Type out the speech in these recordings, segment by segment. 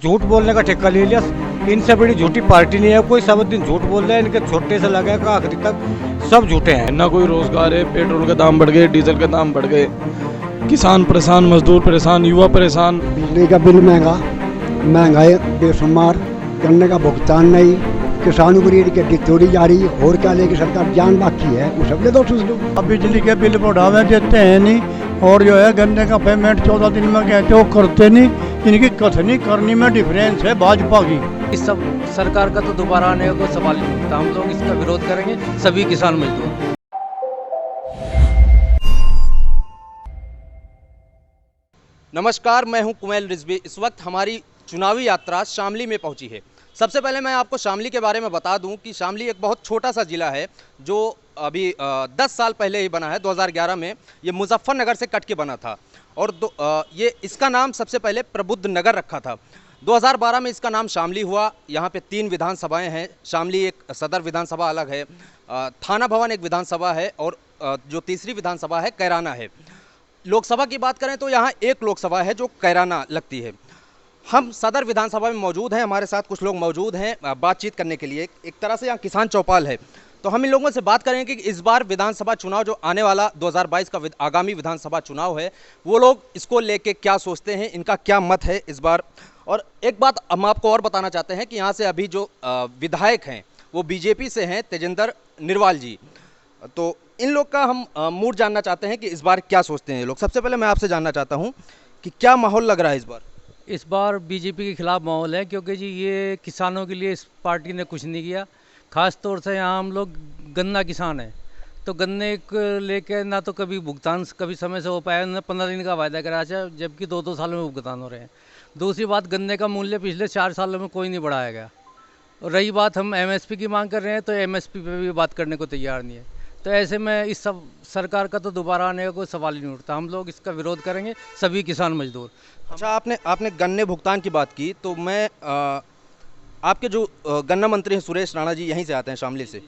झूठ बोलने का ठेका ले लिया। इनसे बड़ी झूठी पार्टी नहीं है कोई, सब दिन झूठ बोल रहे हैं। इनके छोटे से लगे का आखिरी तक सब झूठे हैं। ना कोई रोजगार है, पेट्रोल के दाम बढ़ गए, डीजल के दाम बढ़ गए, किसान परेशान, मजदूर परेशान, युवा परेशान। बिजली का बिल महंगाई बेशुमार, करने का भुगतान नहीं, किसानों की रीढ़ की हड्डी तोड़ी जा रही है। और क्या लेगी सरकार, जान बाकी है वो सब ले दो सोच लो। अब बिजली के बिल बढ़ावे देते हैं नहीं, और जो है गन्ने का पेमेंट 14 दिन में कहते हो करते नहीं। इनकी कथनी करनी में डिफरेंस है भाजपा की। इस सब सरकार का तो दोबारा आने का कोई सवाल ही नहीं उठता। हम लोग इसका विरोध करेंगे, सभी किसान मजदूर। नमस्कार, मैं हूं कुमैल रिजवी। इस वक्त हमारी चुनावी यात्रा शामली में पहुंची है। सबसे पहले मैं आपको शामली के बारे में बता दूं कि शामली एक बहुत छोटा सा ज़िला है जो अभी 10 साल पहले ही बना है। 2011 में ये मुजफ्फरनगर से कट के बना था और ये इसका नाम सबसे पहले प्रबुद्ध नगर रखा था। 2012 में इसका नाम शामली हुआ। यहाँ पे 3 विधानसभाएं हैं। शामली एक सदर विधानसभा अलग है, थाना भवन एक विधानसभा है, और जो तीसरी विधानसभा है कैराना है। लोकसभा की बात करें तो यहाँ एक लोकसभा है जो कैराना लगती है। हम सदर विधानसभा में मौजूद हैं, हमारे साथ कुछ लोग मौजूद हैं बातचीत करने के लिए। एक तरह से यहाँ किसान चौपाल है, तो हम इन लोगों से बात करेंगे कि इस बार विधानसभा चुनाव जो आने वाला 2022 का आगामी विधानसभा चुनाव है, वो लोग इसको लेके क्या सोचते हैं, इनका क्या मत है इस बार। और एक बात हम आपको और बताना चाहते हैं कि यहाँ से अभी जो विधायक हैं वो बीजेपी से हैं, तेजेंद्र निर्वाल जी। तो इन लोग का हम मूड जानना चाहते हैं कि इस बार क्या सोचते हैं ये लोग। सबसे पहले मैं आपसे जानना चाहता हूँ कि क्या माहौल लग रहा है इस बार। इस बार बीजेपी के खिलाफ माहौल है, क्योंकि जी ये किसानों के लिए इस पार्टी ने कुछ नहीं किया। खास तौर से यहाँ हम लोग गन्ना किसान हैं, तो गन्ने को लेके ना तो कभी भुगतान कभी समय से हो पाया, ना 15 दिन का वायदा करा, जबकि 2-2 सालों में भुगतान हो रहे हैं। दूसरी बात, गन्ने का मूल्य पिछले 4 सालों में कोई नहीं बढ़ाया गया। और रही बात, हम एमएसपी की मांग कर रहे हैं तो एमएसपी पे भी बात करने को तैयार नहीं है। तो ऐसे में इस सब सरकार का तो दोबारा आने का कोई सवाल ही नहीं उठता। हम लोग इसका विरोध करेंगे, सभी किसान मजदूर। अच्छा, आपने गन्ने भुगतान की बात की, तो मैं आपके जो गन्ना मंत्री हैं सुरेश राणा जी, यहीं से आते हैं शामली से।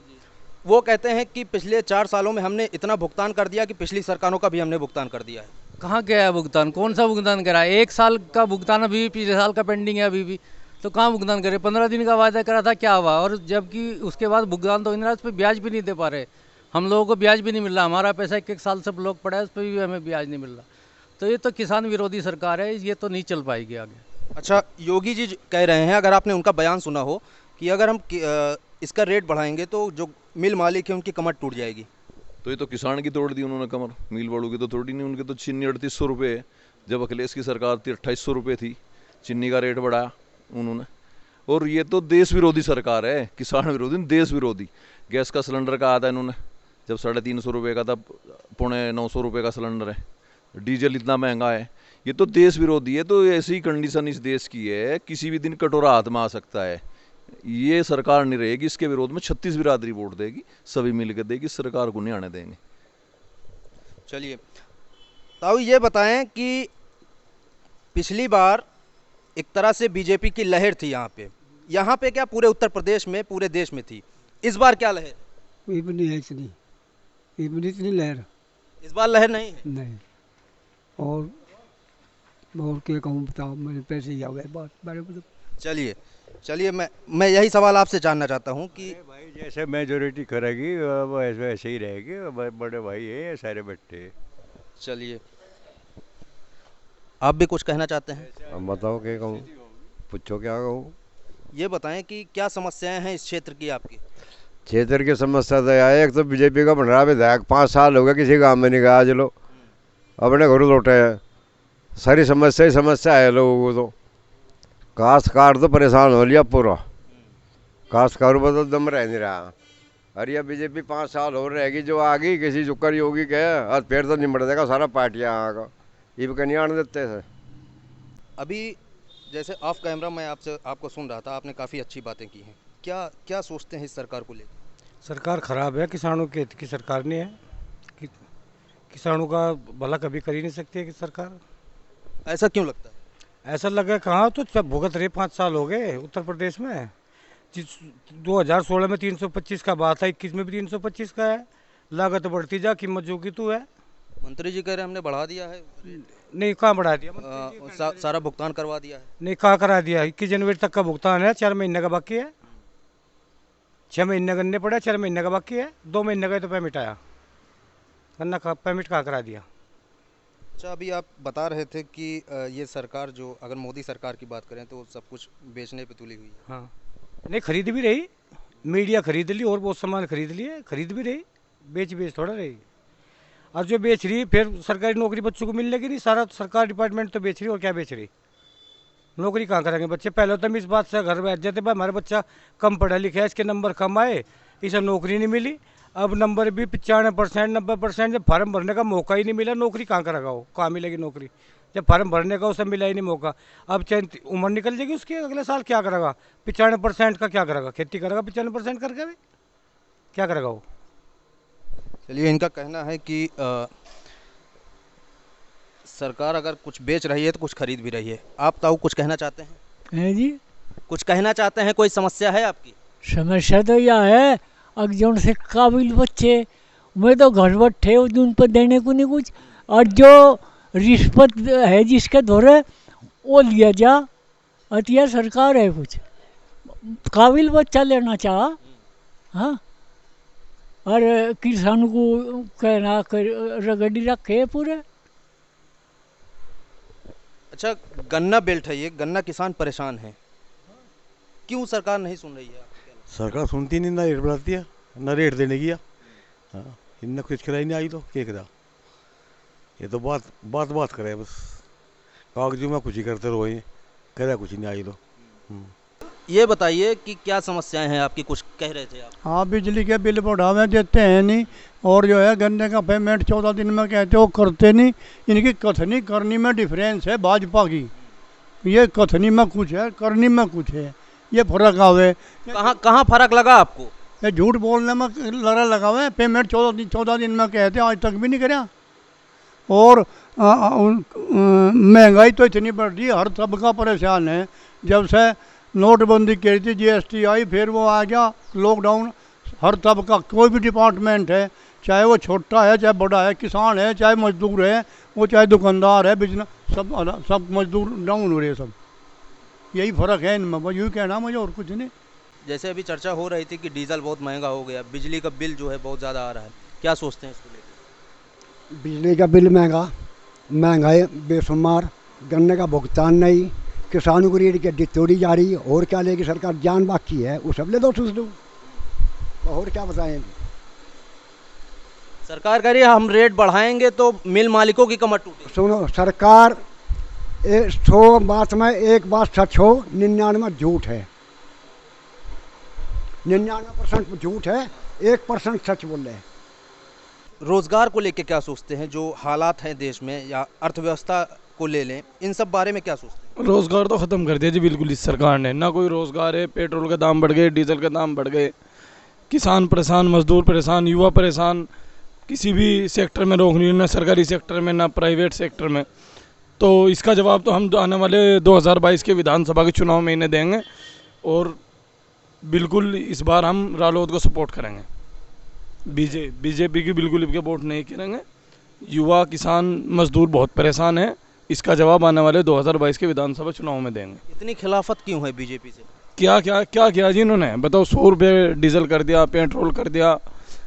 वो कहते हैं कि पिछले 4 सालों में हमने इतना भुगतान कर दिया कि पिछली सरकारों का भी हमने भुगतान कर दिया है। कहाँ गया है भुगतान? कौन सा भुगतान करा है? 1 साल का भुगतान अभी भी पिछले साल का पेंडिंग है अभी भी। तो कहाँ भुगतान करे? 15 दिन का वायदा करा था, क्या हुआ? और जबकि उसके बाद भुगतान तो हो नहीं रहा, उस पर ब्याज भी नहीं दे पा रहे। हम लोगों को ब्याज भी नहीं मिल रहा। हमारा पैसा 1-1 साल से ब्लॉक पड़ा है, उस पर भी हमें ब्याज नहीं मिल रहा। तो ये तो किसान विरोधी सरकार है, ये तो नहीं चल पाएगी आगे। अच्छा, योगी जी कह रहे हैं, अगर आपने उनका बयान सुना हो, कि अगर हम इसका रेट बढ़ाएंगे तो जो मिल मालिक है उनकी कमर टूट जाएगी। तो ये तो किसान की तोड़ दी उन्होंने कमर, मिल वालों की तो थोड़ी नहीं। उनके तो चीनी 3800 रुपये है। जब अखिलेश की सरकार थी 2800 रुपये थी, चीनी का रेट बढ़ाया उन्होंने। और ये तो देश विरोधी सरकार है, किसान विरोधी, देश विरोधी। गैस का सिलेंडर का आता है इन्होंने, जब 350 रुपये का था, 950 रुपये का सिलेंडर है। डीजल इतना महंगा है, ये तो देश विरोधी है। तो ऐसी कंडीशन इस देश की है, किसी भी दिन कटोरा हाथ में आ सकता है। ये सरकार नहीं रहेगी, इसके विरोध में 36 बिरादरी वोट देगी, सभी मिलकर देगी, सरकार को नहीं आने देंगे। चलिए ताऊ, ये बताएं कि पिछली बार एक तरह से बीजेपी की लहर थी यहाँ पे क्या पूरे उत्तर प्रदेश में, पूरे देश में थी। इस बार क्या लहर? इतनी है, इतनी लहर इस बार लहर नहीं है। नहीं। और क्या कहूँ, बताओ, मेरे पैसे ही आ गए बात बारे में। चलिए मैं यही सवाल आपसे जानना चाहता हूँ कि भाई जैसे मेजोरिटी करेगी वो ऐसे ही रहेगी। बड़े भाई है सारे बट्टे। चलिए, आप भी कुछ कहना चाहते हैं? अब बताओ क्या कहूँ, पूछो क्या कहूँ। ये बताएं कि क्या समस्याएं हैं इस क्षेत्र की आपकी। क्षेत्र की समस्या तो यह है, एक तो बीजेपी का बन रहा विधायक 5 साल हो गए, किसी गाँव में नहीं गया। आज लो अपने घर लौटे हैं। सारी समस्या ही समस्या है लोगों को। तो काश्तकार तो परेशान हो लिया पूरा, काश्तकारों पर तो दम रह नहीं रहा। अरे बीजेपी 5 साल हो रहेगी, जो आ गई किसी जुक्कर योगी के आज पेड़ तो निमट देगा सारा पार्टियाँ यहाँ का, ये भी नहीं आने देते थे। अभी जैसे ऑफ कैमरा मैं आपको सुन रहा था, आपने काफ़ी अच्छी बातें की हैं। क्या सोचते हैं इस सरकार को लेकर? सरकार खराब है, किसानों के हित की सरकार नहीं है। किसानों का भला कभी कर ही नहीं सकती है कि सरकार। ऐसा क्यों लगता है? ऐसा लगा कहाँ, तो सब भुगत रहे। 5 साल हो गए उत्तर प्रदेश में। 2016 में 325 का बात है, 21 में भी 325 का है। लागत बढ़ती जा, कीमत जो की तू है। मंत्री जी कह रहे हैं हमने बढ़ा दिया है। नहीं कहाँ बढ़ा दिया सारा भुगतान करवा दिया है? नहीं कहाँ करा दिया, 21 जनवरी तक का भुगतान है, 4 महीने का बाकी है, 6 महीने गन्ने पड़ा, 4 महीने का बाकी है, 2 महीने का तो पेमेंट आया, गन्ना का पेमेंट कहाँ करा दिया। अच्छा, अभी आप बता रहे थे कि ये सरकार जो, अगर मोदी सरकार की बात करें तो सब कुछ बेचने पे तुली हुई है। हाँ नहीं खरीद भी रही, मीडिया खरीद ली और बहुत सामान खरीद लिए, खरीद भी रही, बेच थोड़ा रही। और जो बेच रही फिर सरकारी नौकरी बच्चों को मिलने की नहीं, सारा सरकार डिपार्टमेंट तो बेच रही, और क्या बेच रही, नौकरी कहाँ करेंगे बच्चे। पहले तो हम इस बात से घर बैठ जाते भाई हमारा बच्चा कम पढ़ा लिखा है, इसके नंबर कम आए, इसे नौकरी नहीं मिली। अब नंबर भी 95% 90%, जब फार्म भरने का मौका ही नहीं मिला, नौकरी कहाँ करेगा वो, कहाँ मिलेगी नौकरी जब फार्म भरने का उसे मिला ही नहीं मौका। अब चाहे उम्र निकल जाएगी उसकी, अगले साल क्या करेगा, 95% का क्या करेगा, खेती करेगा 95% करके भी क्या करेगा वो। चलिए, इनका कहना है कि सरकार अगर कुछ बेच रही है तो कुछ खरीद भी रही है। आप ताऊ कुछ कहना चाहते हैं? है जी, कुछ कहना चाहते हैं? कोई समस्या है आपकी? समस्या तो यह है अब जौन से काबिल बच्चे मैं तो घर बैठे उन पर देने को नहीं कुछ, और जो रिश्वत है जिसके धोरे वो लिया जा, अतिया सरकार है कुछ काबिल बच्चा लेना चाह। हाँ, और किसान को कहना कर रगड़ी रखे पूरे। अच्छा, गन्ना बेल्ट है ये, गन्ना किसान परेशान है, क्यों सरकार नहीं सुन रही है? सरकार सुनती नहीं, ना रेट बढ़ाती है ना रेट देने की। हाँ, इनने कुछ करा ही नहीं, आई तो क्या करा, ये तो बात करे बस, कागजों में कुछ ही करते रहो, ये करा कुछ ही नहीं, आई तो। ये बताइए कि क्या समस्याएं हैं आपकी, कुछ कह रहे थे आप? हाँ, बिजली के बिल बढ़ावे देते हैं नहीं, और जो है गन्ने का पेमेंट 14 दिन में कहते हो करते नहीं। इनकी कथनी करनी में डिफरेंस है भाजपा की, ये कथनी में कुछ है, करनी में कुछ है, ये फर्क आवे। कहाँ फर्क लगा आपको? ये झूठ बोलने में लगा हुआ है, पेमेंट 14 दिन में कहते हैं, आज तक भी नहीं कराया। और महंगाई तो इतनी बढ़ रही है, हर तबका परेशान है। जब से नोटबंदी की थी, GST आई, फिर वो आ गया लॉकडाउन, हर तबका कोई भी डिपार्टमेंट है, चाहे वो छोटा है चाहे बड़ा है, किसान है चाहे मजदूर है, वो चाहे दुकानदार है, बिजनेस, सब मजदूर डाउन हो रहे हैं सब। यही फ़र्क है इनमें, बस यूँ कहना मुझे, और कुछ नहीं। जैसे अभी चर्चा हो रही थी कि डीजल बहुत महंगा हो गया, बिजली का बिल जो है बहुत ज़्यादा आ रहा है, क्या सोचते हैं इसको लेकर? बिजली का बिल महंगाई बेशुमार, गन्ने का भुगतान नहीं, किसानों को रीढ़ की हड्डी तोड़ी जा रही है, और क्या लेगी सरकार, जान बाकी है वो सब ले दो सोच दो, और क्या बताएं। सरकार कह रही है हम रेट बढ़ाएंगे तो मिल मालिकों की कमर टूटेगी। सुनो, सरकार 100 बात में एक बात सच हो, 99 झूठ है, 99% झूठ है, 1% सच बोल रहे हैं। रोजगार को लेके क्या सोचते हैं, जो हालात हैं देश में, या अर्थव्यवस्था को ले लें, इन सब बारे में क्या सोचते हैं? रोज़गार तो ख़त्म कर दिया जी बिल्कुल इस सरकार ने, ना कोई रोज़गार है, पेट्रोल के दाम बढ़ गए, डीजल के दाम बढ़ गए, किसान परेशान, मजदूर परेशान, युवा परेशान, किसी भी सेक्टर में रोक नहीं, ना सरकारी सेक्टर में ना प्राइवेट सेक्टर में। तो इसका जवाब तो हम आने वाले 2022 के विधानसभा के चुनाव में इन्हें देंगे, और बिल्कुल इस बार हम रालोद को सपोर्ट करेंगे, बीजेपी की बिल्कुल भी वोट नहीं करेंगे। युवा किसान मजदूर बहुत परेशान है, इसका जवाब आने वाले 2022 के विधानसभा चुनाव में देंगे। इतनी खिलाफत क्यों है बीजेपी से? क्या किया जी इन्होंने, बताओ। 100 रुपये डीजल कर दिया, पेट्रोल कर दिया,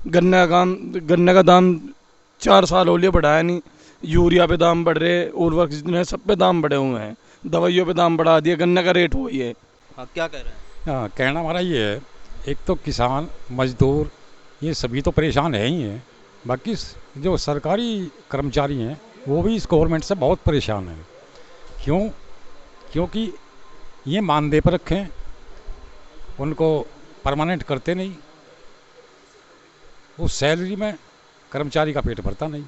गन्ने का दाम 4 साल हो लिए बढ़ाया नहीं, यूरिया पे दाम बढ़ रहे, उर्वरक जितने सब पे दाम बढ़े हुए हैं, दवाइयों पे दाम बढ़ा दिए, गन्ने का रेट वही है। हाँ, क्या कह रहे हैं? हाँ, कहना हमारा ये है, एक तो किसान मजदूर ये सभी तो परेशान है ही हैं, बाकी जो सरकारी कर्मचारी हैं वो भी इस गवर्नमेंट से बहुत परेशान हैं। क्योंकि ये मानदेय पर रखें, उनको परमानेंट करते नहीं, उस सैलरी में कर्मचारी का पेट भरता नहीं।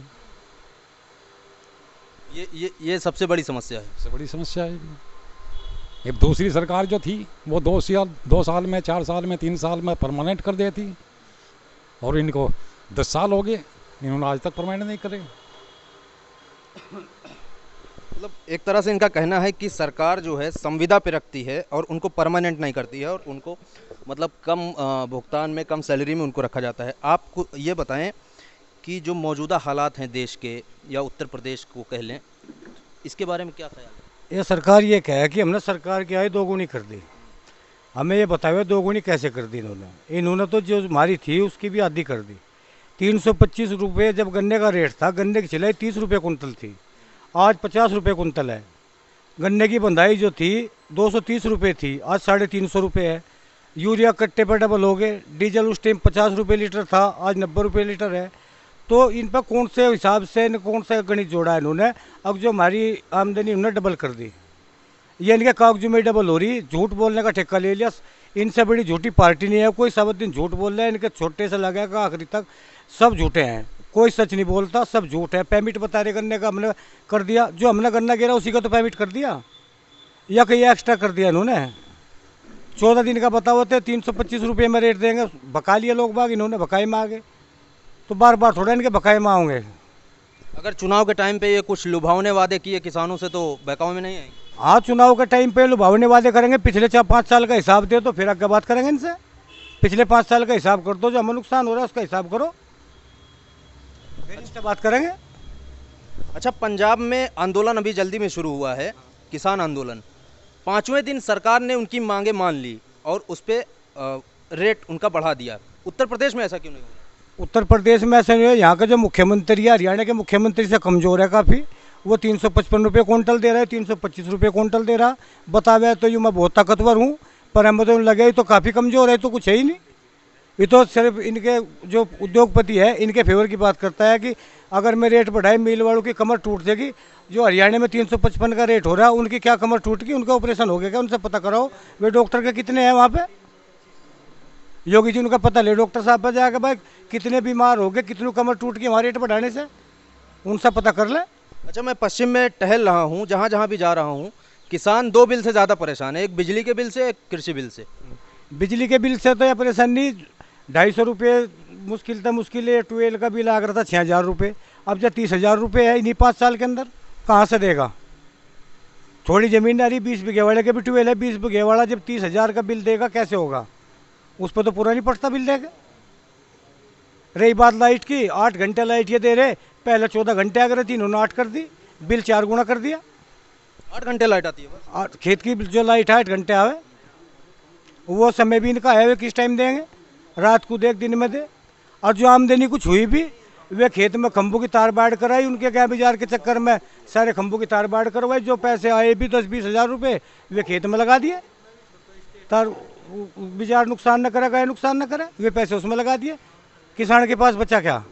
ये सबसे बड़ी समस्या है। सबसे बड़ी समस्या है। ये दूसरी सरकार जो थी वो 2 साल में, 4 साल में, 3 साल में परमानेंट कर देती, और इनको 10 साल हो गए, इन्होंने आज तक परमानेंट नहीं करे। मतलब एक तरह से इनका कहना है कि सरकार जो है संविदा पे रखती है और उनको परमानेंट नहीं करती है, और उनको मतलब कम भुगतान में, कम सैलरी में उनको रखा जाता है। आपको ये बताएं कि जो मौजूदा हालात हैं देश के, या उत्तर प्रदेश को कह लें, इसके बारे में क्या ख्याल है? ये सरकार ये कहे कि हमने सरकार की आय दोगुनी कर दी, हमें ये बताओ दोगुनी कैसे कर दी इन्होंने तो जो हमारी थी उसकी भी आधी कर दी। 325 रुपये जब गन्ने का रेट था, गन्ने की छिलाई 30 रुपये कुंतल थी, आज 50 रुपये कुंतल है। गन्ने की बंधाई जो थी 230 रुपये थी, आज 350 रुपये है। यूरिया कट्टे पर डबल हो गए, डीजल उस टाइम 50 रुपये लीटर था, आज 90 रुपये लीटर है। तो इन पर कौन से हिसाब से कौन सा गणित जोड़ा है इन्होंने? अब जो हमारी आमदनी उन्होंने डबल कर दी, ये इनके कागजों में डबल हो रही। झूठ बोलने का ठेका ले लिया, इनसे बड़ी झूठी पार्टी नहीं है कोई। सब दिन झूठ बोल रहे हैं, इनके छोटे से लगेगा आखिरी तक सब झूठे हैं, कोई सच नहीं बोलता, सब झूठ है। पेमेंट बता रहे गन्ने का हमने कर दिया, जो हमने गन्ना गिरा उसी का तो पेमेंट कर दिया, या कहीं एक्स्ट्रा कर दिया इन्होंने। 14 दिन का बताओ थे 325 रुपये में रेट देंगे, बका लिया लोग बाग, इन्होंने बकाए मांगे, तो बार बार थोड़ा इनके बकाए मांगोगे। अगर चुनाव के टाइम पे ये कुछ लुभावने वादे किए किसानों से तो बहकावे में नहीं आएंगे? हाँ, चुनाव के टाइम पे लुभावने वादे करेंगे, पिछले 4-5 साल का हिसाब दे तो फिर आगे बात करेंगे इनसे। पिछले 5 साल का हिसाब कर दो, जो हमें नुकसान हो रहा है उसका हिसाब करो, फिर इनसे बात करेंगे। अच्छा, पंजाब में आंदोलन अभी जल्दी में शुरू हुआ है, किसान आंदोलन। 5वें दिन सरकार ने उनकी मांगे मान ली और उस पर रेट उनका बढ़ा दिया। उत्तर प्रदेश में ऐसा क्यों नहीं हुआ? उत्तर प्रदेश में ऐसा नहीं है, यहाँ का जो मुख्यमंत्री है हरियाणा के मुख्यमंत्री से कमज़ोर है काफ़ी। वो 355 रुपये क्विंटल दे रहा है, 325 रुपये क्विंटल दे रहा। बतावे तो यूँ मैं बहुत ताकतवर हूँ, पर हमें तो लगे तो काफ़ी कमज़ोर है, तो कुछ है ही नहीं। ये तो सिर्फ इनके जो उद्योगपति है इनके फेवर की बात करता है कि अगर मैं रेट बढ़ाए मिल वालों की कमर टूट जाएगी। जो हरियाणा में 355 का रेट हो रहा है उनकी क्या कमर टूट गई, उनका ऑपरेशन हो गया क्या? उनसे पता कराओ, वे डॉक्टर के कितने हैं वहाँ पे। योगी जी उनका पता ले, डॉक्टर साहब पर जाकर भाई कितने बीमार हो गए, कितनी कमर टूट गई हमारे रेट बढ़ाने से, उनसे पता कर ले। अच्छा, मैं पश्चिम में टहल रहा हूँ, जहाँ जहाँ भी जा रहा हूँ, किसान 2 बिल से ज़्यादा परेशान है, एक बिजली के बिल से, एक कृषि बिल से। बिजली के बिल से तो यह परेशान नहीं, 250 रुपये मुश्किल था, मुश्किल है। ट्वेल का बिल आ रहा था 6000 रुपये, अब जब 30,000 रुपये है इन्हीं 5 साल के अंदर, कहाँ से देगा? थोड़ी ज़मीन आ रही, 20 बीघे वाले के भी ट्वेल है, 20 बीघे वाला जब 30,000 का बिल देगा कैसे होगा? उस पर तो पूरा नहीं पड़ता बिल देगा। रही बात लाइट की, 8 घंटे लाइट ये दे रहे, पहले 14 घंटे आ गए थे, इन्होंने 8 कर दी, बिल 4 गुना कर दिया। 8 घंटे लाइट आती है बस? खेत की जो लाइट है 8 घंटे आवे, वो समय भी इनका है, वे किस टाइम देंगे? रात को देख, दिन में दे। और जो आमदनी कुछ हुई भी, वे खेत में खंभों की तार बाड़ कराई, उनके क्या बाजार के चक्कर में सारे खंभों की तार बाड़ करवाई। जो पैसे आए भी 10-20 हज़ार रुपये वे खेत में लगा दिए, तार बाजार नुकसान न करे, गाय नुकसान न करे, वे पैसे उसमें लगा दिए। किसान के पास बचा क्या?